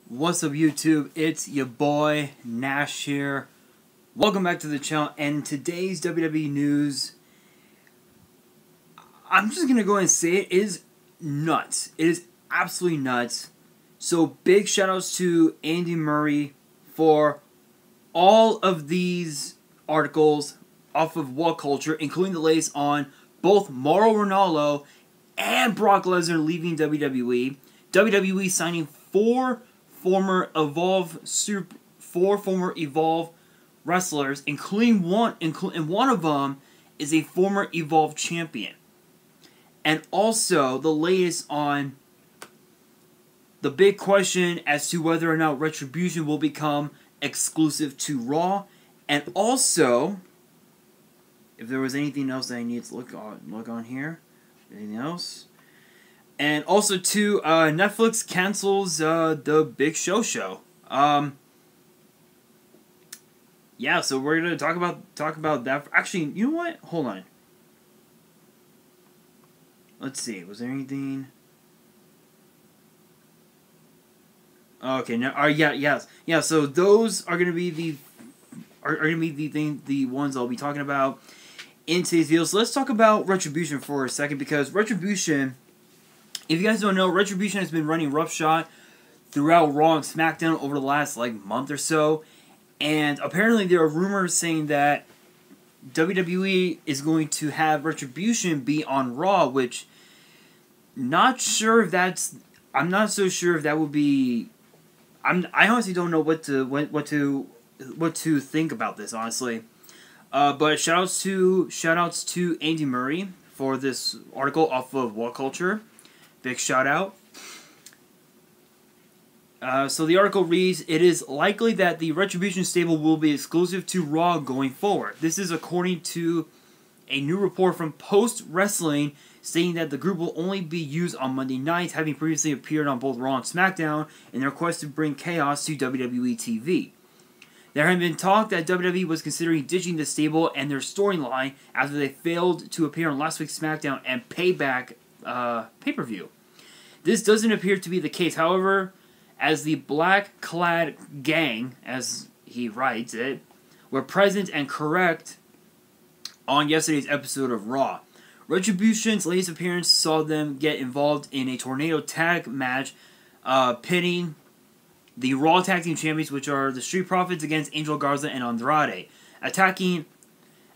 What's up, YouTube? It's your boy Nash here. Welcome back to the channel. And today's WWE news, I'm just gonna go ahead and say it is nuts. It is absolutely nuts. So big shout outs to Andy Murray for all of these articles off of WhatCulture, including the latest on both Mauro Ranallo and Brock Lesnar leaving WWE. WWE signing four former Evolve wrestlers, including one of them is a former Evolve champion. And also the latest on the big question as to whether or not Retribution will become exclusive to Raw, and also if there was anything else that I need to look on here. Anything else? And also, too, Netflix cancels the Big Show show. Yeah, so we're gonna talk about that. Actually, you know what? Hold on. Let's see. Was there anything? Okay. Now, yeah. So those are gonna be the ones I'll be talking about in today's video. So let's talk about Retribution for a second, because Retribution, if you guys don't know, Retribution has been running roughshod throughout Raw and SmackDown over the last month or so, and apparently there are rumors saying that WWE is going to have Retribution be on Raw, which I'm not so sure if that would be. I honestly don't know what to think about this, honestly. But shoutouts to Andy Murray for this article off of WhatCulture. Big shout out. So the article reads, "It is likely that the Retribution stable will be exclusive to Raw going forward. This is according to a new report from Post Wrestling, stating that the group will only be used on Monday nights, having previously appeared on both Raw and SmackDown in their quest to bring chaos to WWE TV. There had been talk that WWE was considering ditching the stable and their storyline after they failed to appear on last week's SmackDown and Payback pay-per-view. This doesn't appear to be the case, however, as the black-clad gang, as he writes it, were present and correct on yesterday's episode of Raw. Retribution's latest appearance saw them get involved in a tornado tag match, pitting the Raw Tag Team Champions, which are the Street Profits, against Angel Garza and Andrade. Attacking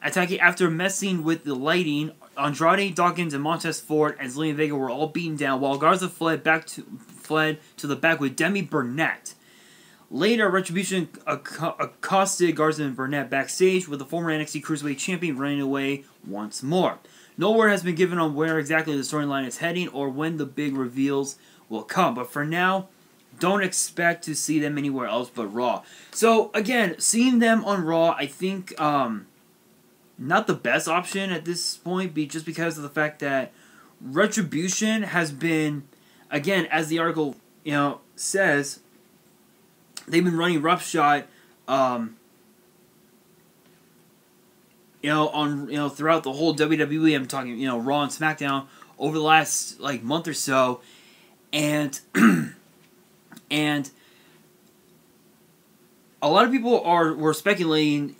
after messing with the lighting, Andrade, Dawkins, and Montez Ford and Zelina Vega were all beaten down, while Garza fled to the back with Demi Burnett. Later, Retribution accosted Garza and Burnett backstage, with the former NXT Cruiserweight Champion running away once more. No word has been given on where exactly the storyline is heading or when the big reveals will come, but for now, don't expect to see them anywhere else but Raw. So, again, seeing them on Raw, I think, not the best option at this point, just because of the fact that Retribution has been, again, as the article, says, they've been running roughshod, throughout the whole WWE. I'm talking, Raw and SmackDown over the last month or so, and and a lot of people were speculating,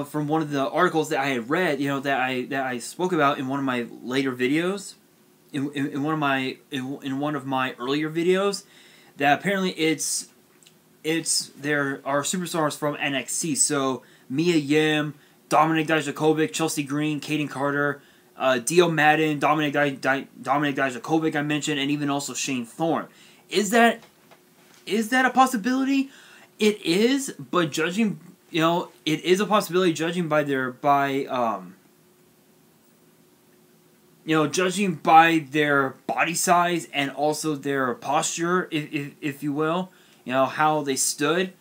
from one of the articles that I had read, that I spoke about in one of my later videos, in one of my earlier videos, that apparently there are superstars from NXT. So Mia Yim, Dominic Dijakovic, Chelsea Green, Kaden Carter, Dio Madden, Dominic Dijakovic I mentioned, and even also Shane Thorne. Is that a possibility? It is, but judging, it is a possibility judging by their body size and also their posture, if you will, how they stood,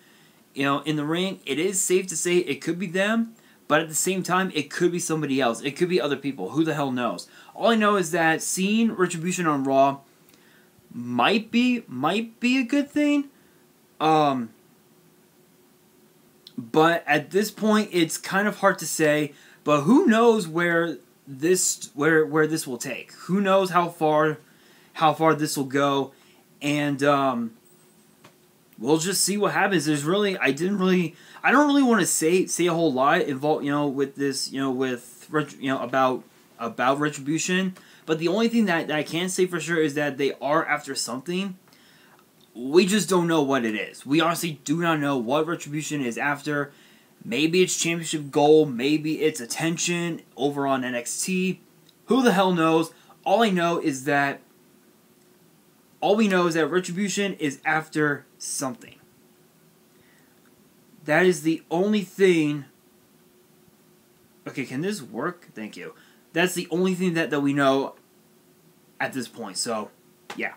in the ring. It is safe to say it could be them, but at the same time, it could be somebody else. It could be other people. Who the hell knows? All I know is that seeing Retribution on Raw might be a good thing. But at this point, it's kind of hard to say. But who knows where this will take? Who knows how far this will go? And we'll just see what happens. There's really, I don't really want to say a whole lot involved, with this, about Retribution. But the only thing that I can say for sure is that they are after something. We just don't know what it is. We honestly do not know what Retribution is after. Maybe it's championship gold. Maybe it's attention over on NXT. Who the hell knows? All we know is that Retribution is after something. That is the only thing. Okay, can this work? Thank you. That's the only thing that we know at this point. So, yeah.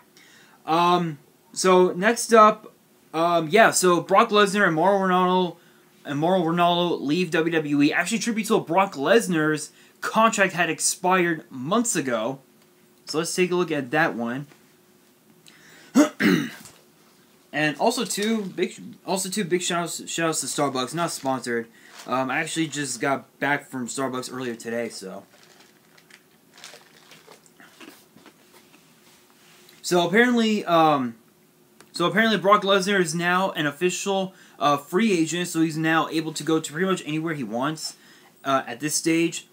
So next up, so Brock Lesnar and Mauro Ranallo leave WWE. Actually, tribute to Brock Lesnar's contract had expired months ago. So let's take a look at that one. And also two big shout outs to Starbucks, not sponsored. I actually just got back from Starbucks earlier today, so. So apparently Brock Lesnar is now an official free agent, so he's now able to go to pretty much anywhere he wants at this stage.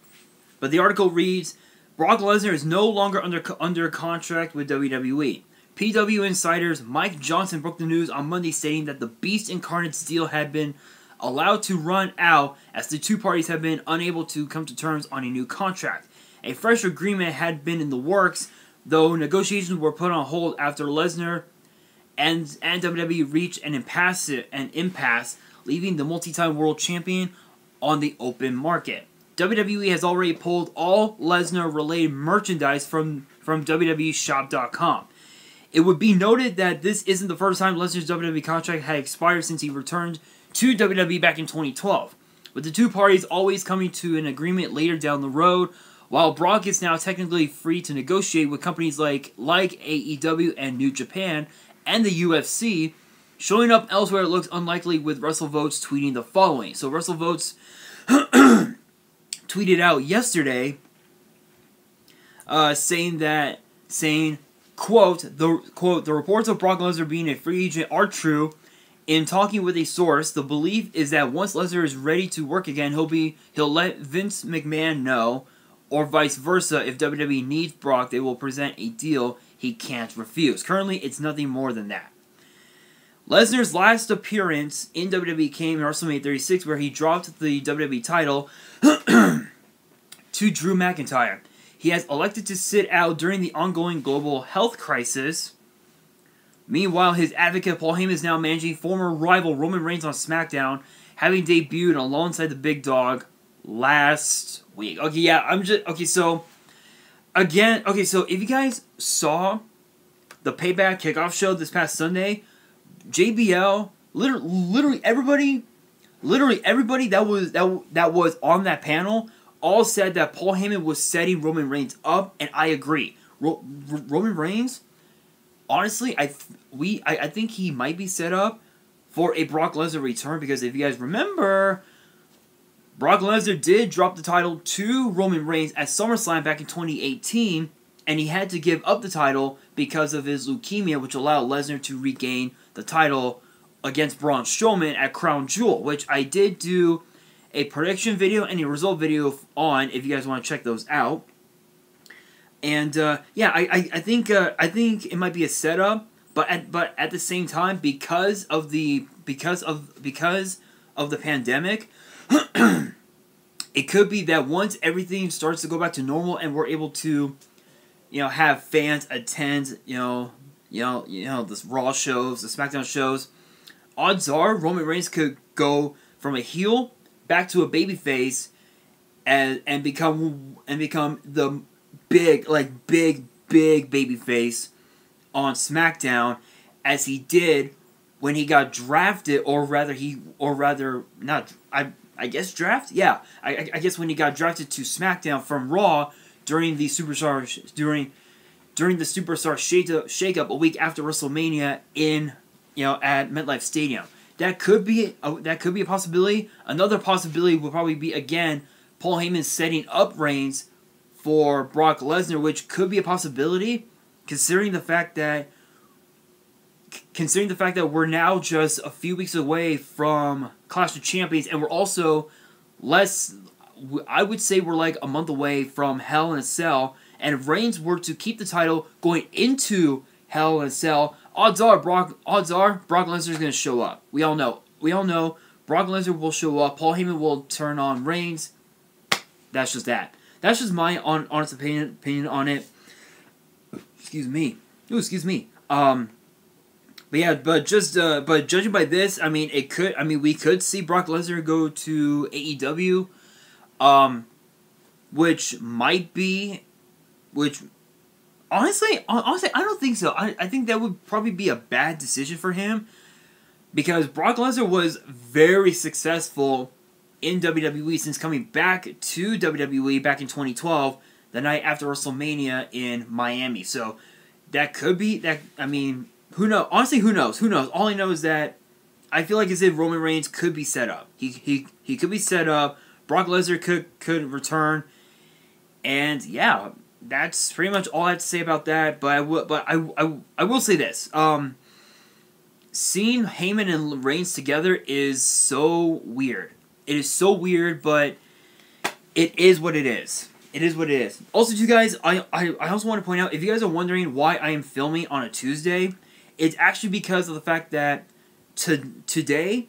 But the article reads, Brock Lesnar is no longer under contract with WWE. PW insiders Mike Johnson broke the news on Monday, stating that the Beast Incarnate's deal had been allowed to run out as the two parties have been unable to come to terms on a new contract. A fresh agreement had been in the works, though negotiations were put on hold after Lesnar and WWE reached an impasse, leaving the multi-time world champion on the open market. WWE has already pulled all Lesnar-related merchandise from WWEshop.com. It would be noted that this isn't the first time Lesnar's WWE contract had expired since he returned to WWE back in 2012, with the two parties always coming to an agreement later down the road, while Brock is now technically free to negotiate with companies like AEW and New Japan and the UFC. Showing up elsewhere, it looks unlikely, with WrestleVotes tweeting the following. So WrestleVotes tweeted out yesterday saying, quote, the reports of Brock Lesnar being a free agent are true. In talking with a source, the belief is that once Lesnar is ready to work again, he'll let Vince McMahon know, or vice versa. If WWE needs Brock, they will present a deal he can't refuse. Currently, it's nothing more than that. Lesnar's last appearance in WWE came in WrestleMania 36, where he dropped the WWE title to Drew McIntyre. He has elected to sit out during the ongoing global health crisis. Meanwhile, his advocate Paul Heyman is now managing former rival Roman Reigns on SmackDown, having debuted alongside the Big Dog last week. Okay, yeah, so if you guys saw the Payback Kickoff show this past Sunday, JBL, literally everybody that was on that panel all said that Paul Heyman was setting Roman Reigns up, and I agree. Roman Reigns, honestly, I think he might be set up for a Brock Lesnar return, because if you guys remember, Brock Lesnar did drop the title to Roman Reigns at SummerSlam back in 2018, and he had to give up the title because of his leukemia, which allowed Lesnar to regain the title against Braun Strowman at Crown Jewel, which I did do a prediction video and a result video on, if you guys want to check those out. And I think it might be a setup, but at the same time, because of the pandemic, it could be that once everything starts to go back to normal and we're able to, have fans attend, the Raw shows, the SmackDown shows, odds are Roman Reigns could go from a heel back to a babyface and become the big babyface on SmackDown, as he did when he got drafted, I guess when he got drafted to SmackDown from Raw during the Superstar shakeup a week after WrestleMania at MetLife Stadium. That could be a possibility. Another possibility would probably be, again, Paul Heyman setting up Reigns for Brock Lesnar, which could be a possibility, considering the fact that considering the fact that we're now just a few weeks away from Clash of Champions, and we're also I would say we're like a month away from Hell in a Cell, and if Reigns were to keep the title going into Hell in a Cell, odds are Brock Lesnar is going to show up. We all know Brock Lesnar will show up. Paul Heyman will turn on Reigns. That's just that. That's just my honest opinion on it. Excuse me. Ooh, excuse me. But yeah, but judging by this, I mean, we could see Brock Lesnar go to AEW, which honestly, I don't think so. I think that would probably be a bad decision for him, because Brock Lesnar was very successful in WWE since coming back to WWE back in 2012, the night after WrestleMania in Miami. So that could be that. I mean, who knows? Honestly, who knows? Who knows? All I know is that I feel like as if Roman Reigns could be set up. He could be set up. Brock Lesnar could return, and yeah, that's pretty much all I have to say about that. But I will say this: seeing Heyman and Reigns together is so weird. It is so weird, but it is what it is. It is what it is. Also, you guys, I also want to point out, if you guys are wondering why I am filming on a Tuesday, it's actually because of the fact that today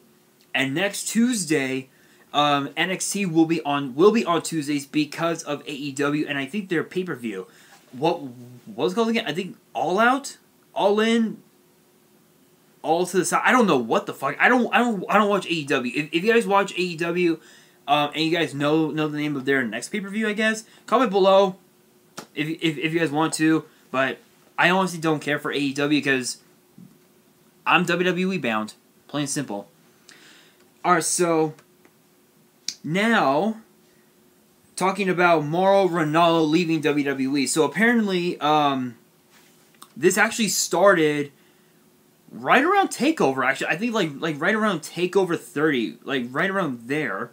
and next Tuesday, NXT will be on Tuesdays because of AEW, and I think their pay-per-view. What was it called again? I think All Out, All In, All to the Side. I don't know what the fuck. I don't watch AEW. If you guys watch AEW, and you guys know the name of their next pay-per-view, I guess, comment below if you guys want to. But I honestly don't care for AEW because I'm WWE bound, plain and simple. Alright, so now talking about Mauro Ranallo leaving WWE. So apparently, this actually started right around TakeOver. Actually, I think like right around TakeOver 30, like right around there.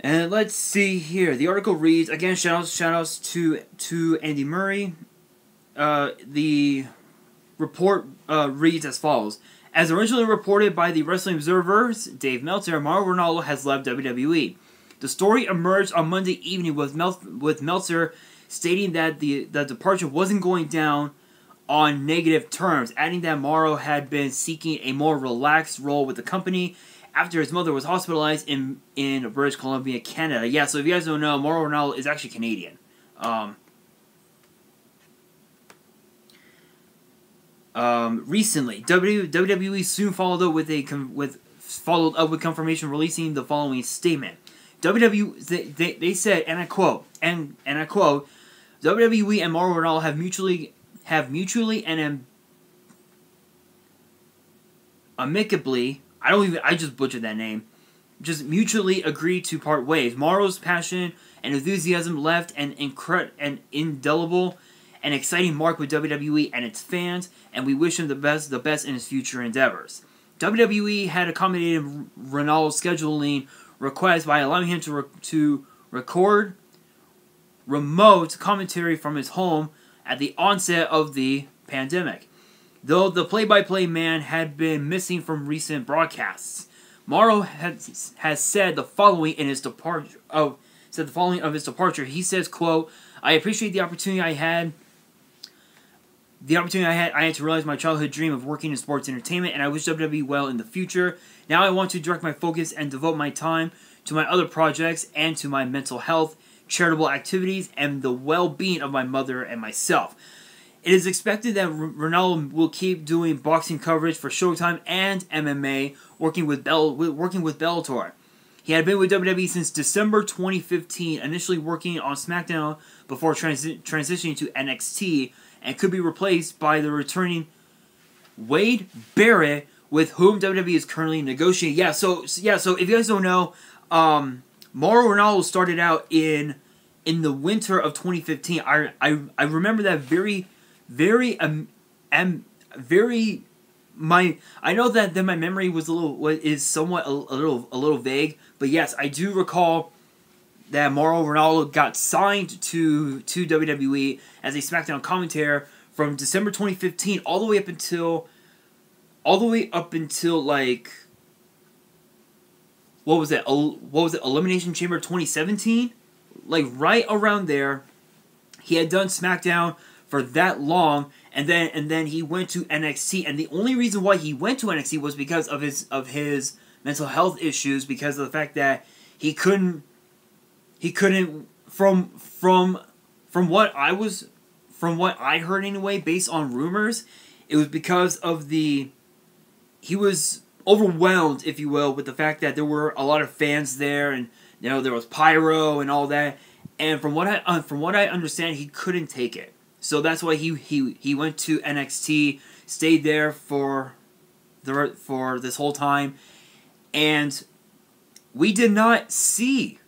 And let's see here. The article reads, again, shout-outs to Andy Murray. The report reads as follows. As originally reported by the Wrestling Observer's Dave Meltzer, Mauro Ranallo has left WWE. The story emerged on Monday evening with Meltzer stating that the departure wasn't going down on negative terms, adding that Mauro had been seeking a more relaxed role with the company after his mother was hospitalized in British Columbia, Canada. Yeah, so if you guys don't know, Mauro Ranallo is actually Canadian. Recently, WWE soon followed up with confirmation, releasing the following statement. They said, and I quote, WWE and Mauro Ranallo have mutually and amicably, I just butchered that name, just mutually agreed to part ways. Mauro's passion and enthusiasm left an indelible and exciting mark with WWE and its fans, and we wish him the best in his future endeavors. WWE had accommodated Ranallo's scheduling request by allowing him to record remote commentary from his home at the onset of the pandemic. Though the play-by-play man had been missing from recent broadcasts, Mauro has said the following in his departure. He says, "quote I appreciate the opportunity I had. I had to realize my childhood dream of working in sports entertainment, and I wish WWE well in the future. Now I want to direct my focus and devote my time to my other projects and to my mental health, charitable activities, and the well-being of my mother and myself." It is expected that Ranallo will keep doing boxing coverage for Showtime and MMA, working with Bellator. He had been with WWE since December 2015, initially working on SmackDown before transitioning to NXT, and could be replaced by the returning Wade Barrett, with whom WWE is currently negotiating. So if you guys don't know, Mauro Ranallo started out in the winter of 2015. I remember that I know that my memory was somewhat a little vague, but yes, I do recall that Mauro Ranallo got signed to WWE as a SmackDown commentator from December 2015 all the way up until like what was it? Elimination Chamber 2017? Like right around there. He had done SmackDown for that long, and then he went to NXT, and the only reason why he went to NXT was because of his mental health issues, because of the fact that he couldn't from what I heard anyway, based on rumors, it was because of he was overwhelmed, if you will, with the fact that there were a lot of fans there, and there was pyro and all that. And from what I understand, he couldn't take it. So that's why he went to NXT, stayed there for this whole time, and we did not see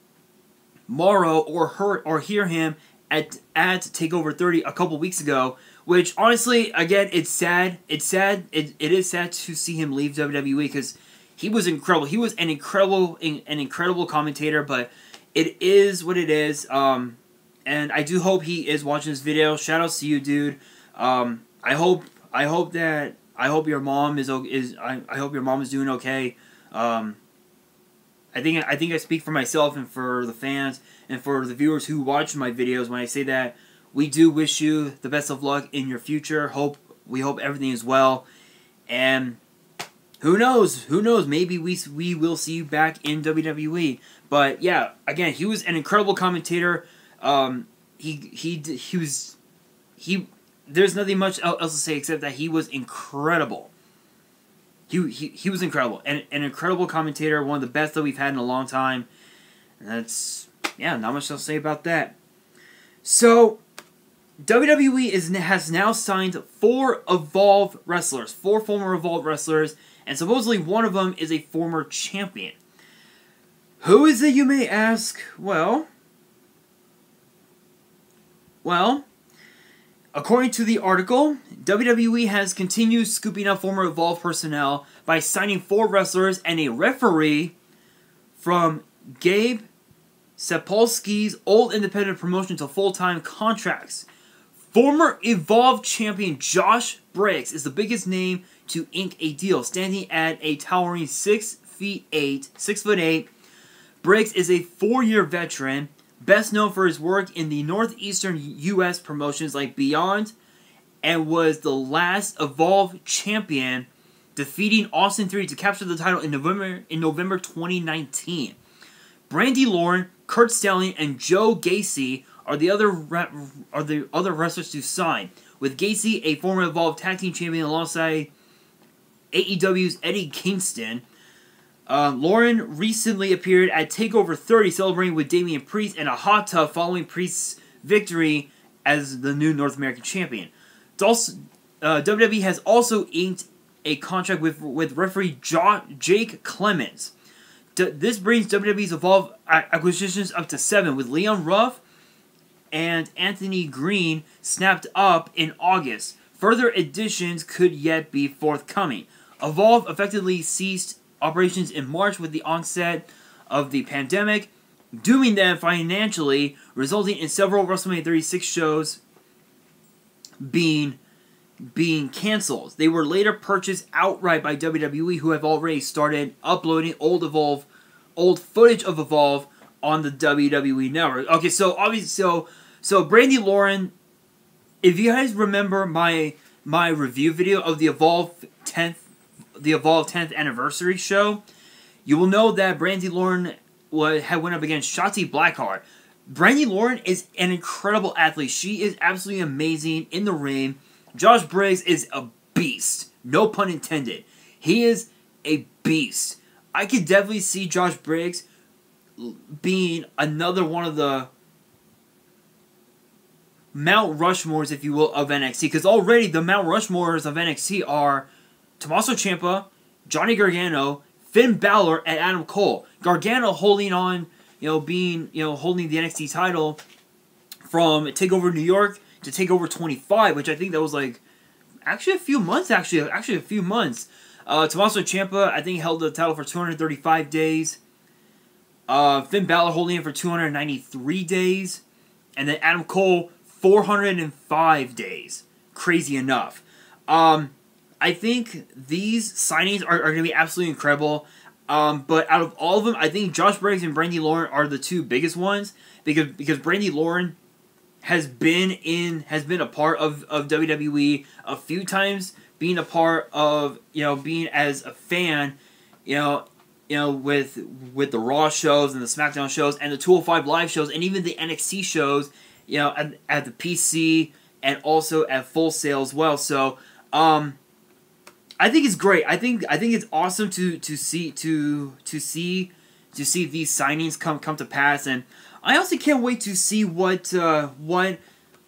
Mauro or hear him at TakeOver 30 a couple weeks ago. Which honestly, again, it's sad. It is sad to see him leave WWE because he was incredible. He was an incredible commentator, but it is what it is, and I do hope he is watching this video. Shout outs to you, dude. I hope your mom is doing okay. I think I speak for myself and for the fans and for the viewers who watch my videos when I say that we do wish you the best of luck in your future. We hope everything is well, and who knows? Maybe we will see you back in WWE. But yeah, again, he was an incredible commentator. There's nothing much else to say except that he was incredible. He was incredible, and an incredible commentator, one of the best that we've had in a long time. And that's, yeah, not much else to say about that. So WWE has now signed 4 Evolve wrestlers, 4 former Evolve wrestlers. And supposedly one of them is a former champion. Who is it, you may ask? Well, according to the article, WWE has continued scooping up former Evolve personnel by signing 4 wrestlers and a referee from Gabe Sapolsky's old independent promotion to full-time contracts. Former Evolve champion Josh Briggs is the biggest name to ink a deal, standing at a towering 6'8". Briggs is a 4-year veteran, best known for his work in the northeastern U.S. promotions like Beyond, and was the last Evolve champion, defeating Austin Theory to capture the title in November 2019. Brandi Lauren, Kurt Stelling, and Joe Gacy are the other wrestlers to sign, with Gacy a former Evolve Tag Team champion alongside AEW's Eddie Kingston. Lauren recently appeared at TakeOver 30 celebrating with Damian Priest in a hot tub following Priest's victory as the new North American champion. WWE has also inked a contract with referee Jake Clemens. This brings WWE's Evolve acquisitions up to 7, with Leon Ruff and Anthony Green snapped up in August. Further additions could yet be forthcoming. Evolve effectively ceased operations in March with the onset of the pandemic, dooming them financially, resulting in several WrestleMania 36 shows being canceled. They were later purchased outright by WWE, who have already started uploading old footage of Evolve on the WWE Network. Okay, so obviously, so Brandi Lauren, if you guys remember my review video of the Evolve 10th anniversary show, you will know that Brandi Lauren had went up against Shotzi Blackheart. Brandi Lauren is an incredible athlete. She is absolutely amazing in the ring. Josh Briggs is a beast. No pun intended. He is a beast. I could definitely see Josh Briggs being another one of the Mount Rushmores, if you will, of NXT. Because already the Mount Rushmores of NXT are Tommaso Ciampa, Johnny Gargano, Finn Balor, and Adam Cole. Gargano holding on, holding the NXT title from TakeOver New York to TakeOver 25, which I think that was actually a few months. Tommaso Ciampa, I think, held the title for 235 days. Finn Balor holding it for 293 days. And then Adam Cole, 405 days. Crazy enough. I think these signings are going to be absolutely incredible. But out of all of them, I think Josh Briggs and Brandi Lauren are the two biggest ones. Because Brandi Lauren has been a part of WWE a few times, being a part of, being as a fan, with the Raw shows and the SmackDown shows and the 205 Live shows and even the NXT shows, at the PC and also at Full Sail as well. So, I think it's great. I think it's awesome to see these signings come to pass, and I also can't wait to see what those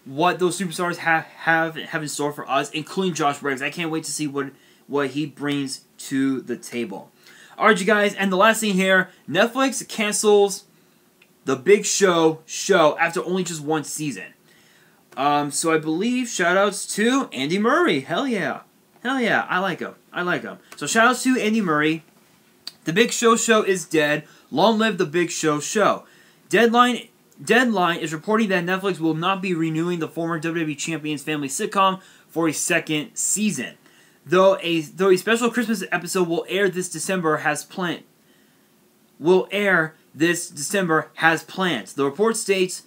superstars have in store for us, including Josh Briggs. I can't wait to see what he brings to the table. Alright, you guys, and the last thing here, Netflix cancels The Big Show after only just one season. So I believe shoutouts to Andy Murray. Hell yeah. I like him. So shoutouts to Andy Murray. The Big Show is dead. Long live The Big Show. Deadline is reporting that Netflix will not be renewing the former WWE Champions family sitcom for a second season. Though a special Christmas episode will air this December as planned. The report states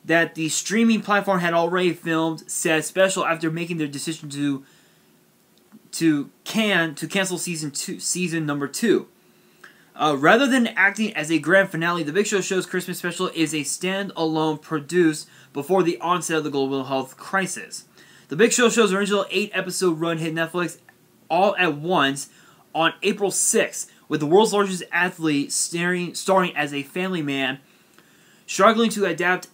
that the streaming platform had already filmed said special after making their decision to cancel season number 2. Rather than acting as a grand finale, The Big Show's Christmas special is a standalone produced before the onset of the global health crisis. The Big Show's original 8-episode run hit Netflix all at once on April 6th, with the world's largest athlete starring as a family man, struggling to adapt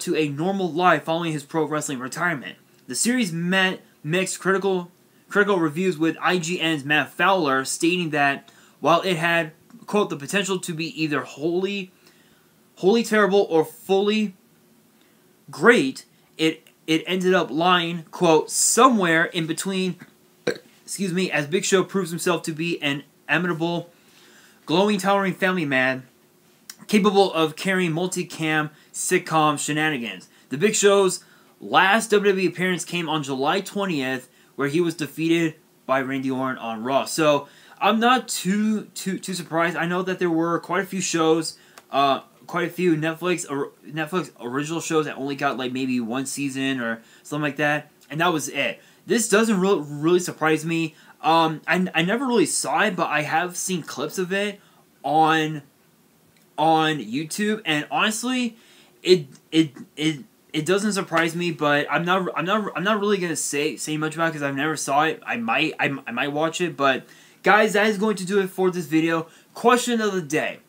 to a normal life following his pro wrestling retirement. The series met mixed critical reviews, with IGN's Matt Fowler stating that while it had, quote, the potential to be either wholly terrible or fully great, it ended up lying, quote, somewhere in between, as Big Show proves himself to be an amiable, glowing, towering family man capable of carrying multicam sitcom shenanigans. The Big Show's last WWE appearance came on July 20th, where he was defeated by Randy Orton on Raw. So I'm not too surprised. I know that there were quite a few shows, quite a few Netflix original shows that only got like maybe one season or something like that, and that was it. This doesn't really surprise me. I never really saw it, but I have seen clips of it on YouTube, and honestly, it doesn't surprise me. But I'm not really gonna say much about it because I've never saw it. I might watch it, but guys, that is going to do it for this video. Question of the day.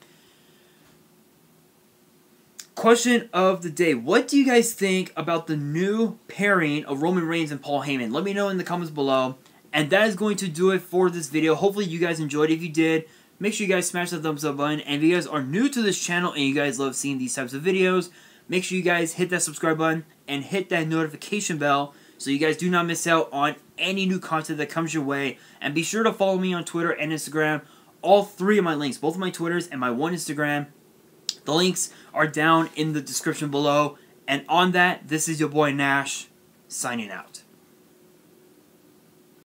What do you guys think about the new pairing of Roman Reigns and Paul Heyman? Let me know in the comments below. And that is going to do it for this video. Hopefully you guys enjoyed. If you did, make sure you guys smash the thumbs up button. And if you guys are new to this channel and you guys love seeing these types of videos, make sure you guys hit that subscribe button and hit that notification bell so you guys do not miss out on any new content that comes your way. And be sure to follow me on Twitter and Instagram. All three of my links, both of my Twitters and my one Instagram, the links are down in the description below. And on that, this is your boy Nash, signing out.